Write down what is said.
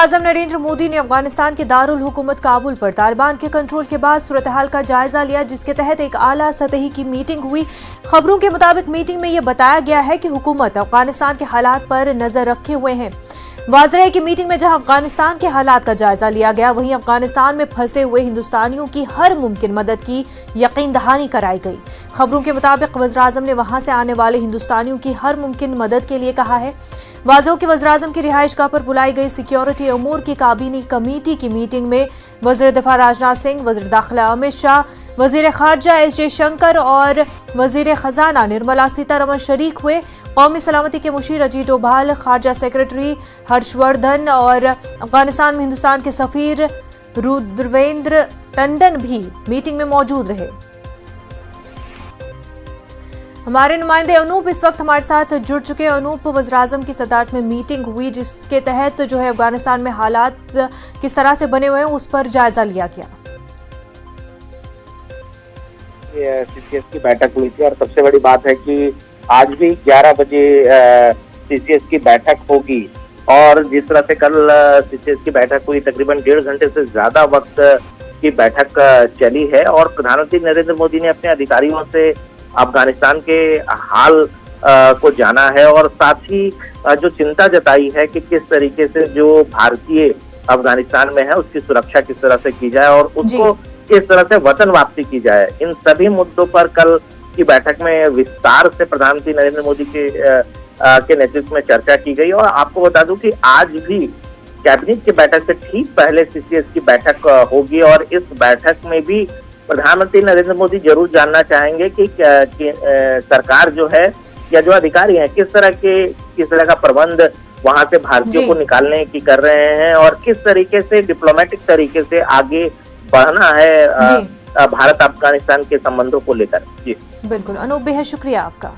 आज़म नरेंद्र मोदी ने अफगानिस्तान के दारुल हुकूमत काबुल पर तालिबान के कंट्रोल के बाद सूरत हाल का जायजा लिया, जिसके तहत एक आला सतही की मीटिंग हुई। खबरों के मुताबिक मीटिंग में यह बताया गया है कि हुकूमत अफगानिस्तान के हालात पर नजर रखे हुए हैं। वाज़ेह है कि मीटिंग में जहां अफगानिस्तान के हालात का जायजा लिया गया, वहीं अफगानिस्तान में फंसे हुए हिंदुस्तानियों की हर मुमकिन मदद की यकीन दहानी कराई गई। खबरों के मुताबिक वज़ीर आज़म ने वहां से आने वाले हिंदुस्तानियों की हर मुमकिन मदद के लिए कहा है। वाज़ेह कि वज़ीर आज़म की रिहाइशगाह पर बुलाई गई सिक्योरिटी अमूर की काबीनी कमेटी की मीटिंग में वज़ीर दिफा राजनाथ सिंह, वज़ीर दाखिला अमित शाह, वज़ीर खारजा एस जयशंकर और वज़ीर खजाना निर्मला सीतारमण शरीक हुए। कौमी सलामती के मुशीर अजीत डोभाल, खारजा सेक्रेटरी हर्षवर्धन और अफगानिस्तान में हिंदुस्तान के सफीर रुद्रवेंद्र टंडन भी मीटिंग में मौजूद रहे। हमारे नुमाइंदे अनूप इस वक्त हमारे साथ जुड़ चुके हैं। अनूप, वज़ीर आज़म की सदारत में मीटिंग हुई जिसके तहत जो है अफगानिस्तान में हालात किस तरह से बने हुए हैं उस पर जायजा लिया गया। सीसीएस की बैठक हुई थी और सबसे बड़ी बात है कि आज भी 11 बजे सीसीएस की बैठक होगी और जिस तरह से कल सीसीएस की बैठक हुई, तकरीबन 1.5 घंटे से ज्यादा वक्त की बैठक चली है और प्रधानमंत्री नरेंद्र मोदी ने अपने अधिकारियों से अफगानिस्तान के हाल को जाना है और साथ ही जो चिंता जताई है कि किस तरीके से जो भारतीय अफगानिस्तान में है उसकी सुरक्षा किस तरह से की जाए और उसको किस तरह से वतन वापसी की जाए। इन सभी मुद्दों पर कल की बैठक में विस्तार से प्रधानमंत्री नरेंद्र मोदी के नेतृत्व में चर्चा की गई। और आपको बता दूं कि आज भी कैबिनेट की बैठक से ठीक पहले सीसीएस की बैठक होगी और इस बैठक में भी प्रधानमंत्री नरेंद्र मोदी जरूर जानना चाहेंगे कि सरकार जो है या जो अधिकारी हैं किस तरह का प्रबंध वहां से भारतीयों को निकालने की कर रहे हैं और किस तरीके से डिप्लोमेटिक तरीके से आगे बढ़ना है भारत अफगानिस्तान के संबंधों को लेकर। जी बिल्कुल अनूप, बेहद शुक्रिया आपका।